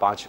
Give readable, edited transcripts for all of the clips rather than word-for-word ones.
5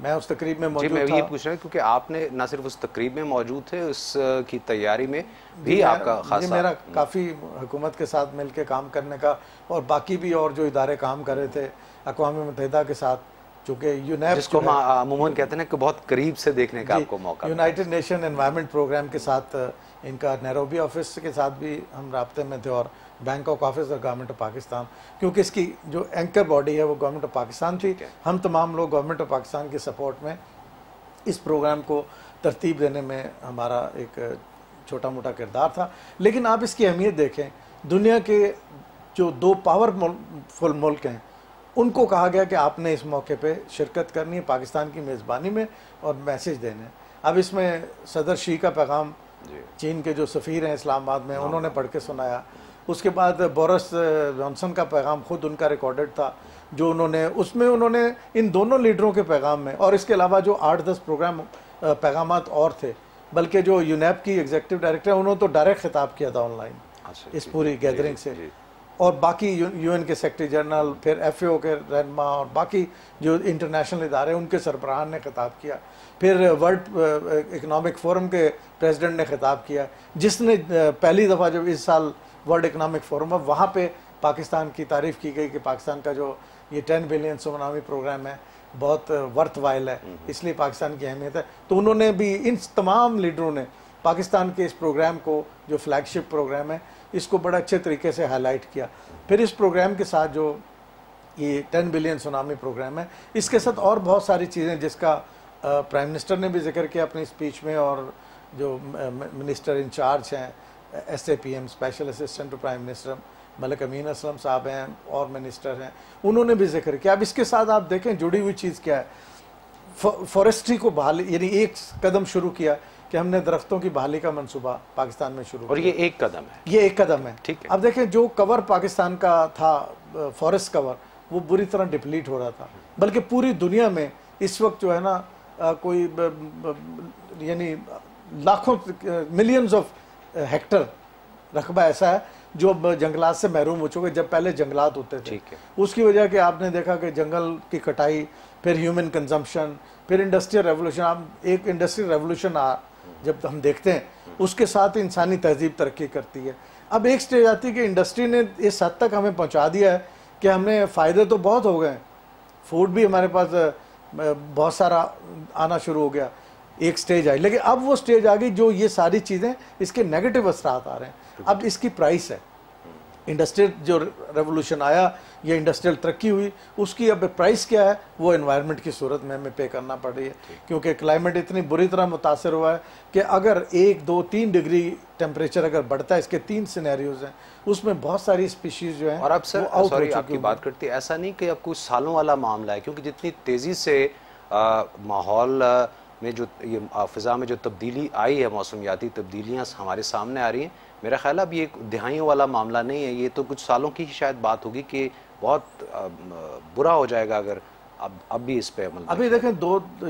میں اس تقریب میں جی موجود میں تھا. یہ پوچھ رہا ہوں کیونکہ آپ نے نہ صرف اس تقریب میں موجود تھے, اس کی تیاری میں بھی آپ کا خاصا. جی میرا کافی حکومت کے ساتھ مل کے کام کرنے کا, اور باقی بھی اور جو ادارے کام کر رہے تھے اقوام متحدہ کے ساتھ, چونکہ یونیپ جس کو عموماً کہتے ہیں کہ بہت قریب سے دیکھنے کا آپ کو موقع ملا. یونائٹڈ نیشن انوائرمنٹ پروگرام کے ساتھ ان کا نیروبی آفس کے ساتھ بھی ہم رابطے میں تھے, اور بینکاک آفس اور گورنمنٹ آف پاکستان, کیونکہ اس کی جو اینکر باڈی ہے وہ گورنمنٹ آف پاکستان تھی. ہم تمام لوگ گورنمنٹ آف پاکستان کے سپورٹ میں اس پروگرام کو ترتیب دینے میں ہمارا ایک چھوٹا موٹا کردار تھا. لیکن آپ اس کی اہمیت دیکھیں, دنیا کے جو 2 پاورفل ملک ہیں ان کو کہا گیا کہ آپ نے اس موقع پہ شرکت کرنی ہے پاکستان کی میزبانی میں اور میسیج دینے ہیں. اب اس میں صدر شی کا پیغام چین کے جو سفیر ہیں اسلام آباد میں انہوں نے پڑھ کے سنایا. اس کے بعد بورس جانسن کا پیغام خود ان کا ریکارڈڈ تھا جو انہوں نے ان دونوں لیڈروں کے پیغام میں, اور اس کے علاوہ جو 8-10 پیغامات اور تھے, بلکہ جو یونیپ کی ایگزیکٹو ڈائریکٹر ہیں انہوں نے تو ڈائریکٹ خطاب کیا تھا آن لائن اس پوری گیدرنگ سے, اور باقی یو این کے سیکرٹری جنرل, پھر ایف اے او کے رہنما اور باقی جو انٹرنیشنل ادارے ان کے سربراہان نے خطاب کیا, پھر ورلڈ اکنامک فورم کے پریزیڈنٹ نے خطاب کیا, جس نے پہلی دفعہ جب اس سال ورلڈ اکنامک فورم ہے وہاں پہ پاکستان کی تعریف کی گئی کہ پاکستان کا جو یہ 10 بلین سونامی پروگرام ہے بہت ورتھ وائل ہے, اس لیے پاکستان کی اہمیت ہے. تو انہوں نے بھی, ان تمام لیڈروں نے پاکستان کے اس پروگرام کو جو فلیگ شپ پروگرام ہے اس کو بڑا اچھے طریقے سے ہائی لائٹ کیا. پھر اس پروگرام کے ساتھ جو یہ 10 بلین سونامی پروگرام ہے اس کے ساتھ اور بہت ساری چیزیں جس کا پرائم منسٹر نے بھی ذکر کیا اپنی اسپیچ میں, اور جو منسٹر انچارج ہیں SAPM special assistant to prime minister Malik Amin Aslam صاحب ہیں اور منسٹر ہیں, انہوں نے بھی ذکر کیا. اب اس کے ساتھ آپ دیکھیں جڑی ہوئی چیز کیا ہے, فارسٹری کو بحالی, یعنی ایک قدم شروع کیا کہ ہم نے درختوں کی بحالی کا منصوبہ پاکستان میں شروع کیا, اور یہ ایک قدم ہے, یہ ایک قدم ہے. ٹھیک ہے. اب دیکھیں جو کور پاکستان کا تھا فارسٹ کور وہ بری طرح ڈپلیٹ ہو رہا تھا, بلکہ پوری دنیا میں اس وقت جو ہے نا کوئی یعنی لاکھوں ملینز آف ہیکٹر رقبہ ایسا ہے جو جنگلات سے محروم ہو چکے, جب پہلے جنگلات ہوتے تھے. اس کی وجہ کہ آپ نے دیکھا کہ جنگل کی کٹائی, پھر ہیومن کنزمپشن, پھر انڈسٹریل ریولوشن. اب ایک انڈسٹریل ریولوشن جب ہم دیکھتے ہیں اس کے ساتھ انسانی تہذیب ترقی کرتی ہے. اب ایک سٹیج آتی ہے کہ انڈسٹری نے اس حد تک ہمیں پہنچا دیا ہے کہ ہم نے فائدے تو بہت ہو گئے ہیں, فوڈ بھی ہمارے پاس بہت سارا آنا شروع ہو گیا, ایک سٹیج آئی, لیکن اب وہ سٹیج آ گئی جو یہ ساری چیزیں اس کے نیگیٹو اثرات آ رہے ہیں. اب اس کی پرائس ہے, انڈسٹریل جو ریولوشن آیا یا انڈسٹریل ترقی ہوئی اس کی اب پرائس کیا ہے, وہ انوائرمنٹ کی صورت میں ہمیں پے کرنا پڑ رہی ہے, کیونکہ کلائمیٹ اتنی بری طرح متاثر ہوا ہے کہ اگر 1 2 3 ڈگری ٹیمپریچر اگر بڑھتا ہے, اس کے 3 سینیریوز ہیں, اس میں بہت ساری اسپیشیز جو ہیں. اور اب سر سوری آپ کی بات کرتی ہے, ایسا نہیں کہ اب کچھ سالوں والا معاملہ ہے, کیونکہ جتنی تیزی سے ماحول میں جو یہ فضا میں جو تبدیلی آئی ہے, موسمیاتی تبدیلیاں ہمارے سامنے آ رہی ہیں, میرا خیال ہے اب یہ دہائیوں والا معاملہ نہیں ہے, یہ تو کچھ سالوں کی شاید بات ہوگی کہ بہت برا ہو جائے گا اگر اب بھی اس پہ عمل. ابھی دیکھیں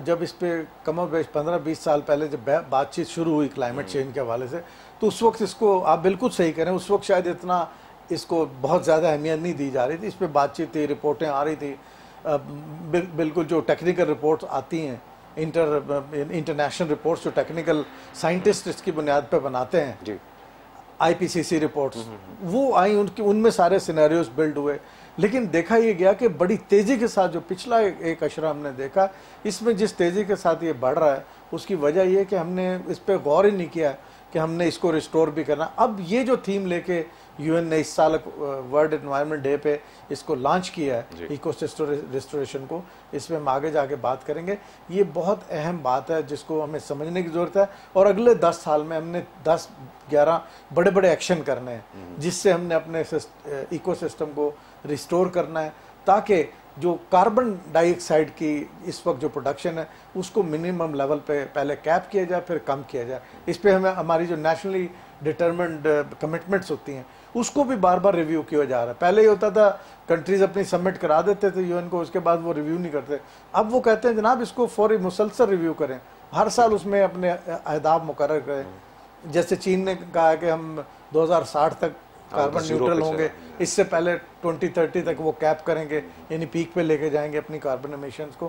جب اس پہ کم و بیش 15-20 سال پہلے جب بات چیت شروع ہوئی کلائمیٹ چینج کے حوالے سے, تو اس وقت اس کو آپ بالکل صحیح کریں, اس وقت شاید اتنا اس کو بہت زیادہ اہمیت نہیں دی جا رہی تھی. اس پہ بات چیت تھی, رپورٹیں آ رہی تھی, بالکل جو ٹیکنیکل رپورٹس آتی ہیں, انٹرنیشنل رپورٹس جو ٹیکنیکل سائنٹسٹ اس کی بنیاد پہ بناتے ہیں, IPCC رپورٹس وہ آئیں, ان میں سارے سینیریوز بلڈ ہوئے. لیکن دیکھا یہ گیا کہ بڑی تیزی کے ساتھ جو پچھلا ایک اشرہ ہم نے دیکھا, اس میں جس تیزی کے ساتھ یہ بڑھ رہا ہے اس کی وجہ یہ کہ ہم نے اس پہ غور ہی نہیں کیا کہ ہم نے اس کو ریسٹور بھی کرنا. اب یہ جو تھیم لے کے UN نے اس سال ورلڈ انوائرمنٹ ڈے پہ اس کو لانچ کیا ہے, ایکو سسٹم ریسٹوریشن کو, اس میں ہم آگے جا کے بات کریں گے. یہ بہت اہم بات ہے جس کو ہمیں سمجھنے کی ضرورت ہے, اور اگلے 10 سال میں ہم نے 10-11 بڑے بڑے ایکشن کرنے ہیں جس سے ہم نے اپنے ایکو سسٹم کو ریسٹور کرنا ہے, تاکہ جو کاربن ڈائی آکسائڈ کی اس وقت جو پروڈکشن ہے اس کو منیمم لیول پہ پہلے کیپ کیا جائے, پھر کم کیا جائے. اس پہ ہمیں ہماری جو نیشنلی ڈٹرمنڈ کمٹمنٹس ہوتی ہیں اس کو بھی بار بار ریویو کیا جا رہا ہے. پہلے یہ ہوتا تھا کنٹریز اپنی سبمٹ کرا دیتے تھے UN کو, اس کے بعد وہ ریویو نہیں کرتے. اب وہ کہتے ہیں جناب اس کو فوری مسلسل ریویو کریں, ہر سال اس میں اپنے اہداف مقرر کریں. جیسے چین نے کہا ہے کہ ہم 2060 تک کاربن نیوٹرل ہوں گے, اس سے پہلے 2030 تک وہ کیپ کریں گے, یعنی پیک پہ لے کے جائیں گے اپنی کاربن ایمیشنز کو.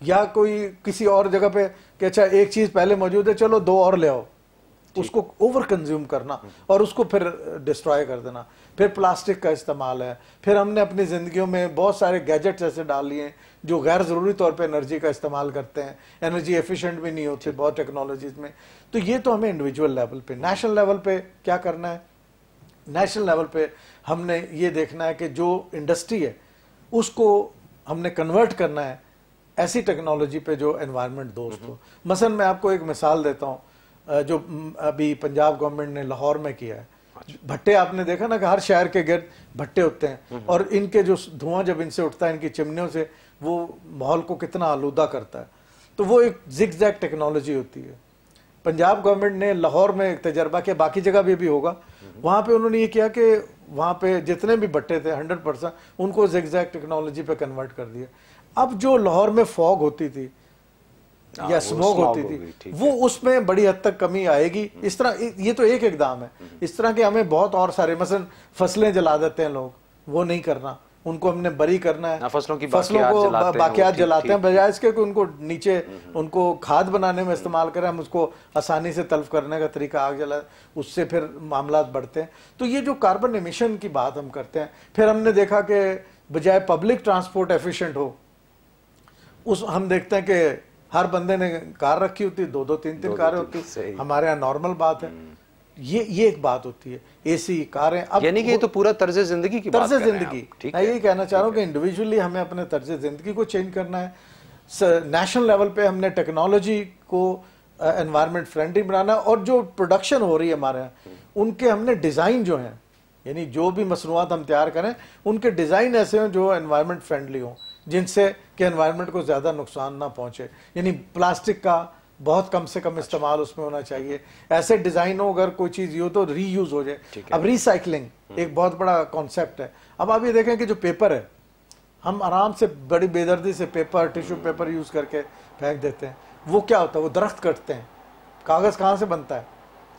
یا کوئی کسی اور جگہ پہ کہ اچھا ایک چیز پہلے موجود ہے چلو 2 اور لے آؤ, اس کو اوور کنزیوم کرنا اور اس کو پھر ڈسٹرائے کر دینا. پھر پلاسٹک کا استعمال ہے, پھر ہم نے اپنی زندگیوں میں بہت سارے گیجٹس ایسے ڈال لیے ہیں جو غیر ضروری طور پہ انرجی کا استعمال کرتے ہیں, انرجی ایفیشینٹ بھی نہیں ہوتے بہت ٹیکنالوجیز میں. تو یہ تو ہمیں انڈیویجول لیول پہ. نیشنل لیول پہ کیا کرنا ہے؟ نیشنل لیول پہ ہم نے یہ دیکھنا ہے کہ جو انڈسٹری ہے اس کو ہم نے کنورٹ کرنا ہے ایسی ٹیکنالوجی پہ جو انوائرمنٹ دوست ہو. مثلا میں آپ کو ایک مثال دیتا ہوں جو ابھی پنجاب گورنمنٹ نے لاہور میں کیا ہے. بھٹے آپ نے دیکھا نا کہ ہر شہر کے گرد بھٹے ہوتے ہیں, اور ان کے جو دھواں جب ان سے اٹھتا ہے ان کی چمنیوں سے, وہ ماحول کو کتنا آلودہ کرتا ہے. تو وہ ایک زگ زیگ ٹیکنالوجی ہوتی ہے. پنجاب گورنمنٹ نے لاہور میں ایک تجربہ کیا, باقی جگہ بھی ہوگا, وہاں پہ انہوں نے یہ کیا کہ وہاں پہ جتنے بھی بھٹے تھے 100% ان کو زگ زیگ ٹیکنالوجی پہ کنورٹ کر دیا. اب جو لاہور میں فوگ ہوتی تھی یا سموگ ہوتی تھی وہ اس میں بڑی حد تک کمی آئے گی. اس طرح یہ تو ایک اقدام ہے. اس طرح کے ہمیں بہت اور سارے, مثلا فصلیں جلا دیتے ہیں لوگ, وہ نہیں کرنا, ان کو ہم نے بری کرنا ہے. فصلوں کو باقیات جلاتے ہیں بجائے اس کے کہ ان کو نیچے ان کو کھاد بنانے میں استعمال کریں, ہم اس کو آسانی سے تلف کرنے کا طریقہ آگ جلا, اس سے پھر معاملات بڑھتے ہیں. تو یہ جو کاربن ایمیشن کی بات ہم کرتے ہیں, پھر ہم نے دیکھا کہ بجائے پبلک ٹرانسپورٹ ایفیشینٹ ہو, ہم دیکھتے ہیں کہ ہر بندے نے کار رکھی ہوتی, 2-2 3-3 کاریں ہوتی. ہمارے یہاں نارمل بات ہے. یہ ایک بات ہوتی ہے, اے سی کاریں. اب یعنی کہ یہ تو پورا طرز زندگی کی بات طرز زندگی, میں یہی کہنا چاہ رہا ہوں کہ انڈیویجولی ہمیں اپنے طرز زندگی کو چینج کرنا ہے. نیشنل لیول پہ ہم نے ٹیکنالوجی کو انوائرمنٹ فرینڈلی بنانا, اور جو پروڈکشن ہو رہی ہے ہمارے یہاں ان کے ہم نے ڈیزائن جو ہیں, یعنی جو بھی مصنوعات ہم تیار کریں ان کے ڈیزائن ایسے ہوں جو انوائرمنٹ فرینڈلی ہوں, جن سے کہ انوائرمنٹ کو زیادہ نقصان نہ پہنچے. یعنی پلاسٹک کا بہت کم سے کم استعمال اس میں ہونا چاہیے. ایسے ڈیزائن ہو, اگر کوئی چیز یہ ہو تو ری یوز ہو جائے. اب ریسائکلنگ ایک بہت بڑا کانسیپٹ ہے. اب آپ یہ دیکھیں کہ جو پیپر ہے, ہم آرام سے بڑی بے دردی سے پیپر, ٹیشو پیپر یوز کر کے پھینک دیتے ہیں. وہ کیا ہوتا ہے, وہ درخت کٹتے ہیں. کاغذ کہاں سے بنتا ہے؟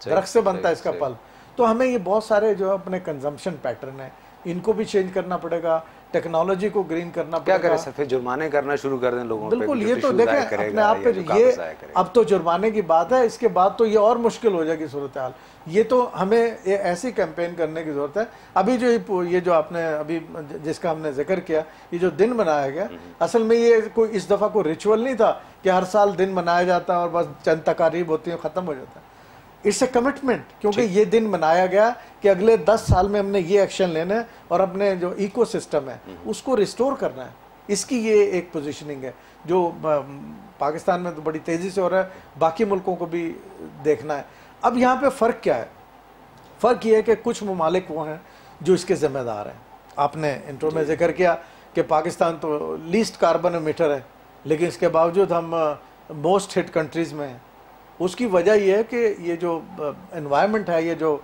درخت سے بنتا ہے اس کا پل. تو ہمیں یہ بہت سارے جو اپنے کنزمپشن پیٹرن ہیں ان کو بھی چینج کرنا پڑے گا, ٹیکنالوجی کو گرین کرنا پڑے گا. کیا کریں سر, پھر جرمانے کرنا شروع کر دیں لوگوں پہ. بالکل, یہ تو دیکھیں اپنے آپ پہ, یہ اب تو جرمانے کی بات ہے, اس کے بعد تو یہ اور مشکل ہو جائے گی صورتحال. یہ تو ہمیں ایسی کیمپین کرنے کی ضرورت ہے. ابھی جو یہ جو آپ نے ابھی جس کا ہم نے ذکر کیا, یہ جو دن منایا گیا, اصل میں یہ کوئی اس دفعہ کوئی ریچول نہیں تھا کہ ہر سال دن منایا جاتا ہے اور بس چند تقاریب ہوتی ہیں ختم ہو جاتا ہے. اٹس اے کمٹمنٹ, کیونکہ یہ دن منایا گیا کہ اگلے 10 سال میں ہم نے یہ ایکشن لینا ہے اور اپنے جو ایکو سسٹم ہے اس کو ریسٹور کرنا ہے. اس کی یہ ایک پوزیشننگ ہے جو پاکستان میں تو بڑی تیزی سے ہو رہا ہے, باقی ملکوں کو بھی دیکھنا ہے. اب یہاں پہ فرق کیا ہے؟ فرق یہ ہے کہ کچھ ممالک وہ ہیں جو اس کے ذمہ دار ہیں. آپ نے انٹرو میں ذکر کیا کہ پاکستان تو لیسٹ کاربن ایمیٹر ہے, لیکن اس کے باوجود ہم موسٹ ہٹ کنٹریز میں ہیں. اس کی وجہ یہ ہے کہ یہ جو انوائرمنٹ ہے, یہ جو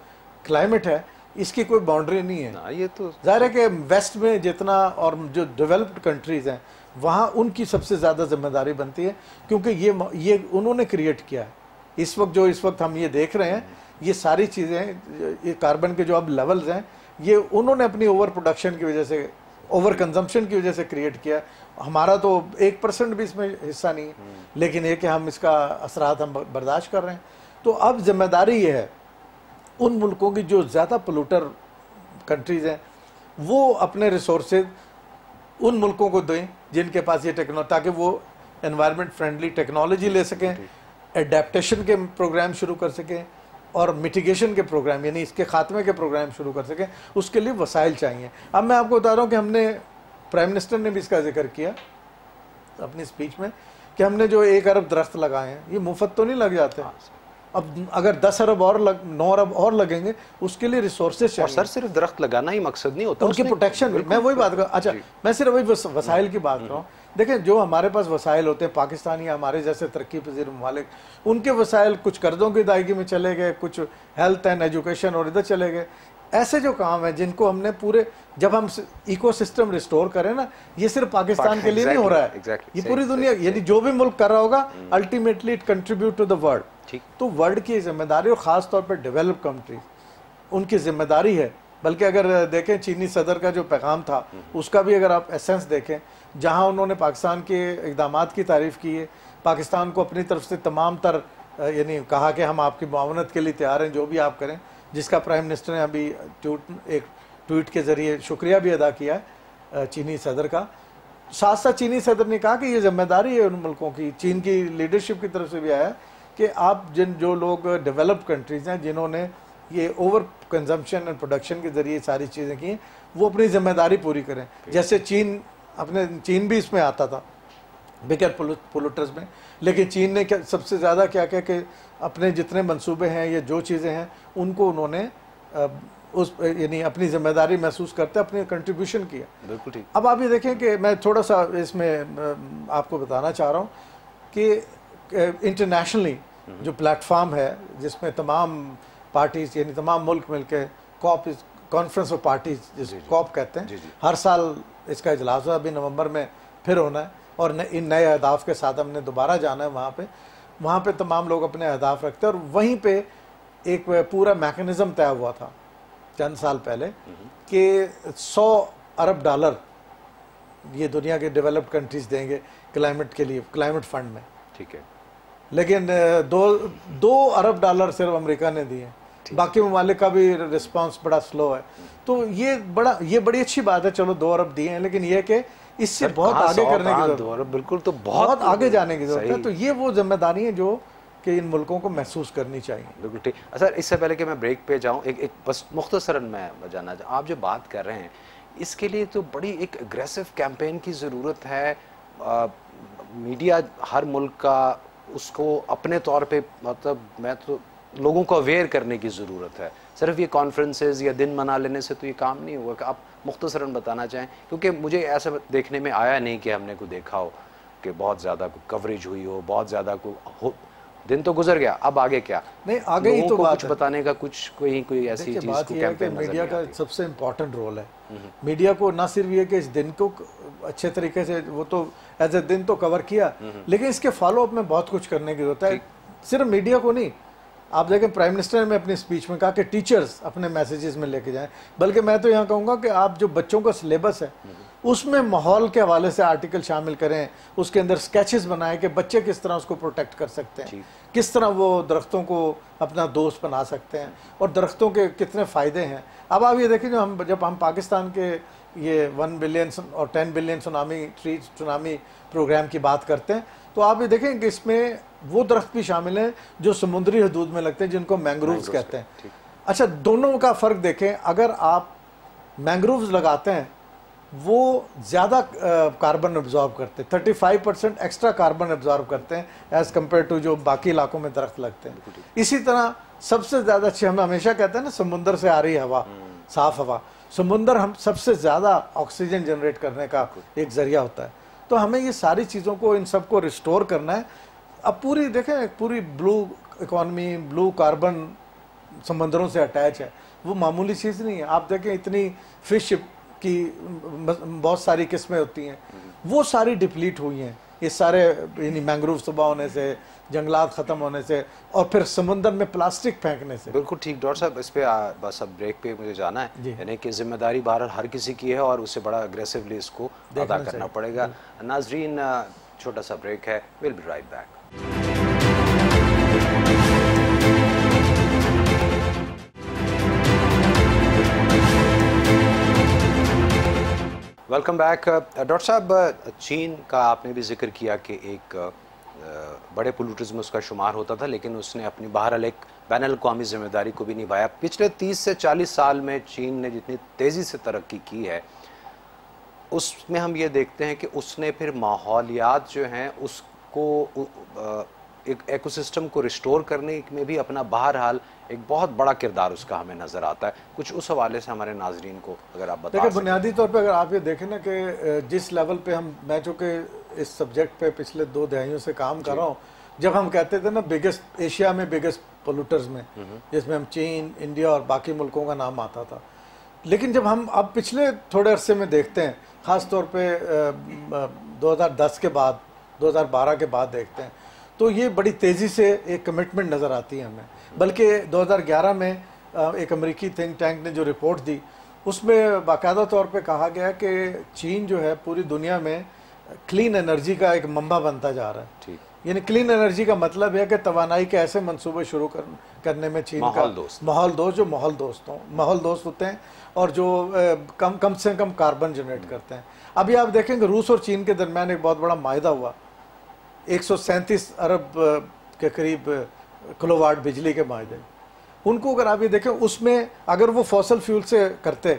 کلائمیٹ ہے, اس کی کوئی باؤنڈری نہیں ہے. یہ تو ظاہر ہے کہ ویسٹ میں جتنا اور جو ڈیولپڈ کنٹریز ہیں وہاں ان کی سب سے زیادہ ذمہ داری بنتی ہے, کیونکہ یہ انہوں نے کریٹ کیا ہے. اس وقت ہم یہ دیکھ رہے ہیں, یہ ساری چیزیں, یہ کاربن کے جو اب لیولز ہیں, یہ انہوں نے اپنی اوور پروڈکشن کی وجہ سے, اوور کنزمپشن کی وجہ سے کریٹ کیا. ہمارا تو 1% بھی اس میں حصہ نہیں ہے, لیکن یہ کہ ہم اس کا اثرات ہم برداشت کر رہے ہیں. تو اب ذمہ داری یہ ہے ان ملکوں کی جو زیادہ پولوٹر کنٹریز ہیں, وہ اپنے ریسورسز ان ملکوں کو دیں جن کے پاس یہ ٹیکنالوجی, تاکہ وہ انوائرمنٹ فرینڈلی ٹیکنالوجی لے سکیں, ایڈیپٹیشن کے پروگرام شروع کر سکیں, اور میٹیگیشن کے پروگرام یعنی اس کے خاتمے کے پروگرام شروع کر سکیں. اس کے لیے وسائل چاہیے. اب میں آپ کو بتا رہا ہوں کہ ہم نے, پرائم منسٹر نے بھی اس کا ذکر کیا اپنی اسپیچ میں, کہ ہم نے جو 1 ارب درخت لگائے ہیں, یہ مفت تو نہیں لگ جاتے. اب اگر 10 ارب اور 9 ارب اور لگیں گے, اس کے لیے ریسورسز چاہیے. سر صرف درخت لگانا ہی مقصد نہیں ہوتا, ان کی پروٹیکشن. میں وہی بات کر, اچھا میں صرف وہی وسائل کی بات کر رہا ہوں. دیکھیں جو ہمارے پاس وسائل ہوتے ہیں, پاکستانی ہمارے جیسے ترقی پذیر ممالک, ان کے وسائل کچھ قرضوں کی ادائیگی میں چلے گئے, کچھ ہیلتھ اینڈ ایجوکیشن اور ادھر چلے گئے. ایسے جو کام ہیں جن کو ہم نے پورے, جب ہم ایکو سسٹم ریسٹور کریں نا, یہ صرف پاکستان کے لیے نہیں ہو رہا ہے, یہ پوری دنیا, یعنی جو بھی ملک کر رہا ہوگا ultimately it contribute to the world. تو ورلڈ کی ذمہ داری, اور خاص طور پہ ڈیولپ کنٹریز, ان کی ذمہ داری ہے بلکہ اگر دیکھیں چینی صدر کا جو پیغام تھا اس کا بھی اگر آپ ایسنس دیکھیں، جہاں انہوں نے پاکستان کے اقدامات کی تعریف کی ہے، پاکستان کو اپنی طرف سے تمام تر یعنی کہا کہ ہم آپ کی معاونت کے لیے تیار ہیں، جو بھی آپ کریں، جس کا پرائم منسٹر نے ابھی ایک ٹویٹ کے ذریعے شکریہ بھی ادا کیا ہے چینی صدر کا۔ ساتھ ساتھ چینی صدر نے کہا کہ یہ ذمہ داری ہے ان ملکوں کی، چین کی لیڈرشپ کی طرف سے بھی آیا کہ آپ جو لوگ ڈیولپڈ کنٹریز ہیں جنہوں نے یہ اوور کنزمپشن اینڈ پروڈکشن کے ذریعے ساری چیزیں کی ہیں، وہ اپنی ذمہ داری پوری کریں۔ جیسے چین بھی اس میں آتا تھا بگر پولوٹرز میں، لیکن چین نے سب سے زیادہ کیا کہ اپنے جتنے منصوبے ہیں یا جو چیزیں ہیں ان کو انہوں نے یعنی اپنی ذمہ داری محسوس کرتے اپنی کنٹریبیوشن کیا۔ بالکل ٹھیک۔ اب آپ یہ دیکھیں کہ میں تھوڑا سا اس میں آپ کو بتانا چاہ رہا ہوں کہ انٹرنیشنلی جو پلیٹ فارم ہے جس میں تمام پارٹیز یعنی تمام ملک مل کے کانفرنس آف پارٹیز جس کوپ کہتے ہیں، ہر سال اس کا اجلاس ہوا، ابھی نومبر میں پھر ہونا ہے، اور ان نئے اہداف کے ساتھ ہم نے دوبارہ جانا ہے وہاں پہ تمام لوگ اپنے اہداف رکھتے ہیں، اور وہیں پہ ایک پورا میکنزم طے ہوا تھا چند سال پہلے کہ $100 ارب یہ دنیا کے ڈیولپڈ کنٹریز دیں گے کلائمیٹ کے لیے، کلائمیٹ فنڈ میں، ٹھیک ہے، لیکن $2 ارب صرف امریکہ نے دیے، باقی ممالک کا بھی رسپانس بڑا سلو ہے۔ تو یہ بڑی اچھی بات ہے، چلو 2 ارب دیے ہیں، لیکن یہ کہ اس سے بہت آگے کرنے کی ضرورت ہے، بالکل، تو بہت آگے جانے کی ضرورت ہے۔ تو یہ وہ ذمہ داری ہے جو کہ ان ملکوں کو محسوس کرنی چاہیے۔ بالکل ٹھیک۔ سر اس سے پہلے کہ میں بریک پہ جاؤں، ایک بس مختصراً میں جاننا چاہوں، آپ جو بات کر رہے ہیں اس کے لیے تو بڑی ایک اگریسو کیمپین کی ضرورت ہے، میڈیا ہر ملک کا اس کو اپنے طور پہ مطلب لوگوں کو اویئر کرنے کی ضرورت ہے۔ صرف یہ کانفرنسز یا دن منا لینے سے تو یہ کام نہیں ہوگا، کہ آپ مختصراً بتانا چاہیں، کیونکہ مجھے ایسا دیکھنے میں آیا نہیں کہ ہم نے کوئی دیکھا ہو کہ بہت زیادہ کوریج ہوئی ہو، بہت زیادہ دن تو گزر گیا، اب آگے کیا؟ نہیں، آگے ہی تو کچھ بتانے کا کوئی ایسی چیز بات یہ ہے کہ میڈیا کا سب سے امپورٹنٹ رول ہے۔ میڈیا کو نہ صرف یہ کہ اس دن کو اچھے طریقے سے وہ تو ایز اے دن تو کور کیا، لیکن اس کے فالو اپ میں بہت کچھ کرنے کی ضرورت ہے۔ صرف میڈیا کو نہیں، آپ دیکھیں پرائم منسٹر نے اپنی اسپیچ میں کہا کہ ٹیچرز اپنے میسیجز میں لے کے جائیں، بلکہ میں تو یہاں کہوں گا کہ آپ جو بچوں کا سلیبس ہے اس میں ماحول کے حوالے سے آرٹیکل شامل کریں، اس کے اندر سکیچز بنائیں کہ بچے کس طرح اس کو پروٹیکٹ کر سکتے ہیں، کس طرح وہ درختوں کو اپنا دوست بنا سکتے ہیں، اور درختوں کے کتنے فائدے ہیں۔ اب آپ یہ دیکھیں جب ہم پاکستان کے یہ 1 بلین اور 10 بلین سونامی پروگرام کی بات کرتے ہیں، تو آپ یہ دیکھیں کہ اس میں وہ درخت بھی شامل ہیں جو سمندری حدود میں لگتے ہیں، جن کو مینگرووز کہتے ہیں۔ اچھا، دونوں کا فرق دیکھیں، اگر آپ مینگرووز لگاتے ہیں وہ زیادہ کاربن ابزارب کرتے ہیں، 35% ایکسٹرا کاربن ابزارب کرتے ہیں ایز کمپیئر ٹو جو باقی علاقوں میں درخت لگتے ہیں۔ اسی طرح سب سے زیادہ اچھی، ہم ہمیشہ کہتے ہیں نا سمندر سے آ رہی ہوا، صاف ہوا، سمندر ہم سب سے زیادہ آکسیجن جنریٹ کرنے کا ایک ذریعہ ہوتا ہے۔ تو ہمیں یہ ساری چیزوں کو، ان سب کو ریسٹور کرنا ہے۔ اب پوری بلو اکانومی، بلو کاربن سمندروں سے اٹیچ ہے، وہ معمولی چیز نہیں ہے۔ آپ دیکھیں اتنی فش کی بہت ساری قسمیں ہوتی ہیں، وہ ساری ڈپلیٹ ہوئی ہیں یہ سارے یعنی مینگروو تباہ ہونے سے، جنگلات ختم ہونے سے، اور پھر سمندر میں پلاسٹک پھینکنے سے۔ بالکل ٹھیک ڈاکٹر صاحب، اس پہ بس اب بریک پہ مجھے جانا ہے، یعنی کہ ذمہ داری بہرحال ہر کسی کی ہے اور اسے بڑا اگریسولی اس کو ادا کرنا پڑے گا۔ ناظرین، چھوٹا سا بریک ہے، we'll be right back. Welcome back. Doctor صاحب، چین کا آپ نے بھی ذکر کیا کہ ایک بڑے پولوٹرز میں اس کا شمار ہوتا تھا، لیکن اس نے اپنی بہرحال ایک بین الاقوامی ذمہ داری کو بھی نبھایا۔ پچھلے 30 سے 40 سال میں چین نے جتنی تیزی سے ترقی کی ہے، اس میں ہم یہ دیکھتے ہیں کہ اس نے پھر ماحولیات جو ہیں اس کو ایک ایکو سسٹم کو ریسٹور کرنے میں بھی اپنا بہرحال ایک بہت بڑا کردار اس کا ہمیں نظر آتا ہے۔ کچھ اس حوالے سے ہمارے ناظرین کو اگر آپ بتا دیکھیں، بنیادی طور پہ اگر آپ یہ دیکھیں نا کہ جس لیول پہ میں چونکہ اس سبجیکٹ پہ پچھلے 2 دہائیوں سے کام کر رہا ہوں، جب ہم کہتے تھے نا ایشیا میں بگیسٹ پولوٹرز میں، جس میں ہم چین، انڈیا اور باقی ملکوں کا نام آتا تھا، لیکن جب ہم اب پچھلے تھوڑے عرصے میں دیکھتے ہیں، خاص طور پہ 2010 کے بعد، 2012 کے بعد دیکھتے ہیں، تو یہ بڑی تیزی سے ایک کمٹمنٹ نظر آتی ہے ہمیں۔ بلکہ 2011 میں ایک امریکی تھنک ٹینک نے جو رپورٹ دی اس میں باقاعدہ طور پہ کہا گیا کہ چین جو ہے پوری دنیا میں کلین انرجی کا ایک منبع بنتا جا رہا ہے. یعنی کلین انرجی کا مطلب ہے کہ توانائی کے ایسے منصوبے شروع کرنے میں چین کا ماحول دوست جو ماحول دوست ہوتے ہیں اور جو کم سے کم کاربن جنریٹ کرتے ہیں. ابھی آپ دیکھیں کہ روس اور چین کے درمیان ایک بہت بڑا معاہدہ ہوا 137 ارب کے قریب کلو واٹ بجلی کے معاہدے. ان کو اگر آپ یہ دیکھیں اس میں اگر وہ فوسل فیول سے کرتے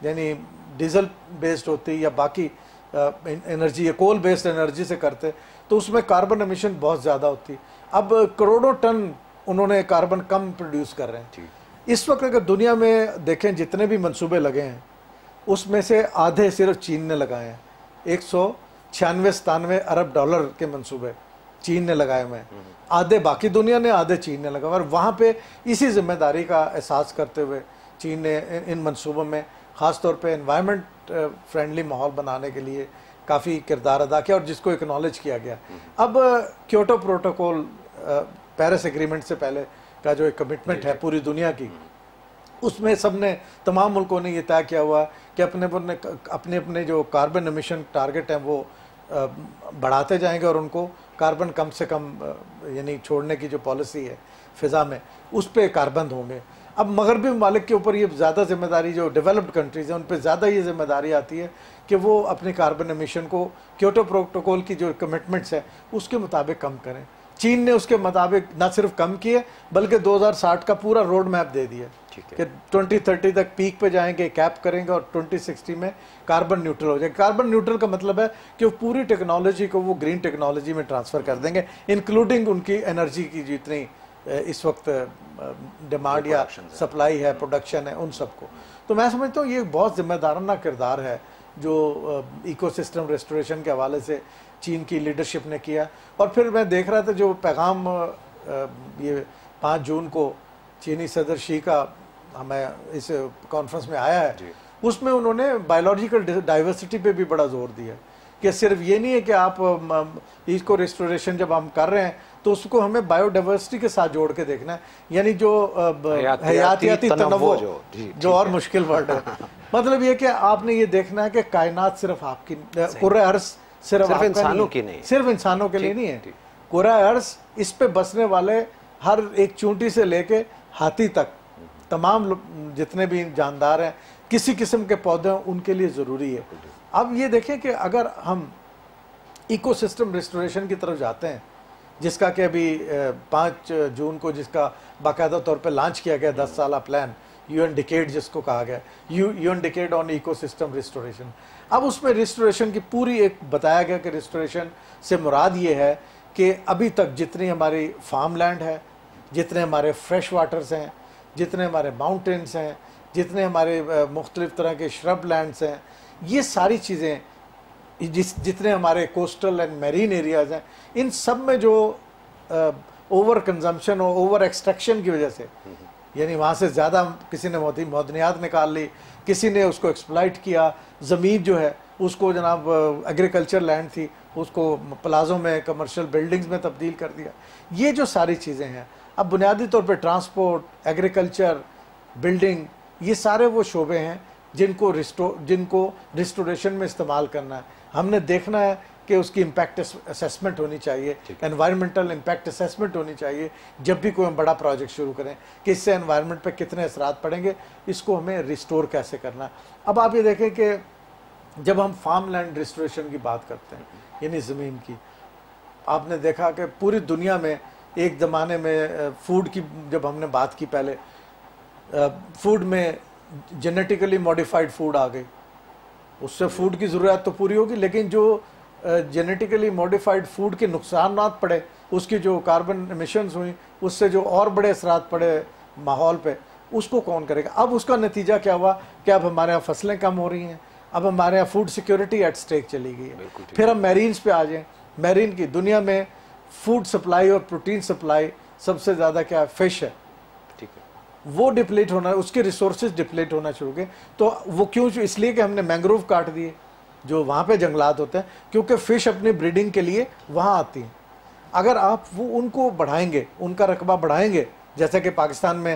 یعنی ڈیزل بیسڈ ہوتی یا باقی انرجی یا کول بیسڈ انرجی سے کرتے تو اس میں کاربن امیشن بہت زیادہ ہوتی. اب کروڑوں ٹن انہوں نے کاربن کم پروڈیوس کر رہے ہیں. اس وقت اگر دنیا میں دیکھیں جتنے بھی منصوبے لگے ہیں اس میں سے آدھے صرف چین نے لگائے ہیں. 196-97 ارب ڈالر کے منصوبے چین نے لگائے ہوئے ہیں. آدھے باقی دنیا نے, آدھے چین نے لگا. اور وہاں پہ اسی ذمہ داری کا احساس کرتے ہوئے چین نے ان منصوبوں میں خاص طور پہ انوائرمنٹ فرینڈلی ماحول بنانے کے لیے کافی کردار ادا کیا اور جس کو اکنالج کیا گیا. اب کیوٹو پروٹوکول پیرس ایگریمنٹ سے پہلے کا جو ایک کمٹمنٹ ہے پوری دنیا کی, اس میں سب نے تمام ملکوں نے یہ طے کیا ہوا کہ اپنے اپنے جو کاربن امیشن ٹارگٹ ہیں وہ بڑھاتے جائیں گے اور ان کو کاربن کم سے کم یعنی چھوڑنے کی جو پالیسی ہے فضا میں اس پہ کاربند ہوں گے. اب مغربی ممالک کے اوپر یہ زیادہ ذمہ داری, جو ڈیولپڈ کنٹریز ہیں ان پہ زیادہ یہ ذمہ داری آتی ہے کہ وہ اپنی کاربن امیشن کو کیوٹو پروٹوکول کی جو کمٹمنٹس ہیں اس کے مطابق کم کریں. چین نے اس کے مطابق نہ صرف کم کیے بلکہ 2060 کا پورا روڈ میپ دے دیا کہ 2030 تک پیک پہ جائیں گے, کیپ کریں گے اور 2060 میں کاربن نیوٹرل ہو جائے گا. کاربن نیوٹرل کا مطلب ہے کہ وہ پوری ٹیکنالوجی کو وہ گرین ٹیکنالوجی میں ٹرانسفر کر دیں گے, انکلوڈنگ ان کی انرجی کی جتنی اس وقت ڈیمانڈ یا سپلائی ہے, پروڈکشن ہے, ان سب کو. تو میں سمجھتا ہوں یہ بہت ذمہ دارانہ کردار ہے جو ایکو سسٹم ریسٹوریشن کے حوالے سے چین کی لیڈرشپ نے کیا. اور پھر میں دیکھ رہا تھا جو پیغام یہ 5 جون کو چینی صدر شی کا ہمیں اس کانفرنس میں آیا ہے, اس میں انہوں نے بایولوجیکل ڈائیورسٹی پہ بھی بڑا زور دیا کہ صرف یہ نہیں ہے کہ آپ ایکو ریسٹوریشن جب ہم کر رہے ہیں تو اس کو ہمیں بایو ڈائیورسٹی کے ساتھ جوڑ کے دیکھنا ہے, یعنی جو حیاتیاتی تنوع جو اور مشکل ورڈ ہے. مطلب یہ کہ آپ نے یہ دیکھنا ہے کہ کائنات صرف آپ کی, کرۂ ارض صرف انسانوں کی نہیں, صرف انسانوں کے لیے نہیں ہے. کرۂ ارض اس پہ بسنے والے ہر ایک چونٹی سے لے کے ہاتھی تک تمام جتنے بھی جاندار ہیں, کسی قسم کے پودے ہیں, ان کے لیے ضروری ہے. اب یہ دیکھیں کہ اگر ہم ایکو سسٹم ریسٹوریشن کی طرف جاتے ہیں جس کا کہ ابھی 5 جون کو جس کا باقاعدہ طور پہ لانچ کیا گیا 10 سالہ پلان, یو این ڈیکیڈ جس کو کہا گیا, U N decade on ecosystem restoration. اب اس میں ریسٹوریشن کی پوری ایک بتایا گیا کہ ریسٹوریشن سے مراد یہ ہے کہ ابھی تک جتنی ہماری فارم لینڈ ہے, جتنے ہمارے فریش واٹرز ہیں, جتنے ہمارے ماؤنٹینس ہیں, جتنے ہمارے مختلف طرح کے شرب لینڈز ہیں, یہ ساری چیزیں جتنے ہمارے کوسٹل اینڈ میرین ایریاز ہیں, ان سب میں جو اوور کنزمپشن اور اوور ایکسٹریکشن کی وجہ سے, یعنی وہاں سے زیادہ کسی نے معدنیات نکال لی, کسی نے اس کو ایکسپلائٹ کیا, زمین جو ہے اس کو جناب ایگریکلچر لینڈ تھی اس کو پلازوں میں کمرشل بلڈنگز میں تبدیل کر دیا. یہ جو ساری چیزیں ہیں اب بنیادی طور پہ ٹرانسپورٹ, ایگریکلچر, بلڈنگ, یہ سارے وہ شعبے ہیں جن کو ریسٹوریشن میں استعمال کرنا ہے. ہم نے دیکھنا ہے کہ اس کی امپیکٹ اسیسمنٹ ہونی چاہیے, انوائرمنٹل امپیکٹ اسیسمنٹ ہونی چاہیے جب بھی کوئی ہم بڑا پروجیکٹ شروع کریں کہ اس سے انوائرمنٹ پہ کتنے اثرات پڑیں گے, اس کو ہمیں ریسٹور کیسے کرنا ہے. اب آپ یہ دیکھیں کہ جب ہم فارم لینڈ ریسٹوریشن کی بات کرتے ہیں یعنی زمین کی, آپ نے دیکھا کہ پوری دنیا میں ایک زمانے میں فوڈ کی جب ہم نے بات کی, پہلے فوڈ میں جینیٹیکلی موڈیفائڈ فوڈ آ گئی, اس سے فوڈ کی ضروریات تو پوری ہوگی, لیکن جو جینیٹیکلی موڈیفائڈ فوڈ کے نقصانات پڑے, اس کی جو کاربن امیشنز ہوئیں, اس سے جو اور بڑے اثرات پڑے ماحول پہ, اس کو کون کرے گا. اب اس کا نتیجہ کیا ہوا کہ اب ہمارے یہاں فصلیں کم ہو رہی ہیں, اب ہمارے یہاں فوڈ سیکیورٹی ایٹ سٹیک چلی گئی ہے. پھر ہم میرینز پہ آ جائیں, میرین کی دنیا میں فوڈ سپلائی اور پروٹین سپلائی سب سے زیادہ کیا فش ہے, وہ ڈپلیٹ ہونا, اس کے ریسورسز ڈپلیٹ ہونا شروع گئے. تو وہ کیوں, اس لیے کہ ہم نے مینگروو کاٹ دیے جو وہاں پہ جنگلات ہوتے ہیں, کیونکہ فش اپنی بریڈنگ کے لیے وہاں آتی ہیں. اگر آپ وہ ان کو بڑھائیں گے, ان کا رقبہ بڑھائیں گے, جیسا کہ پاکستان میں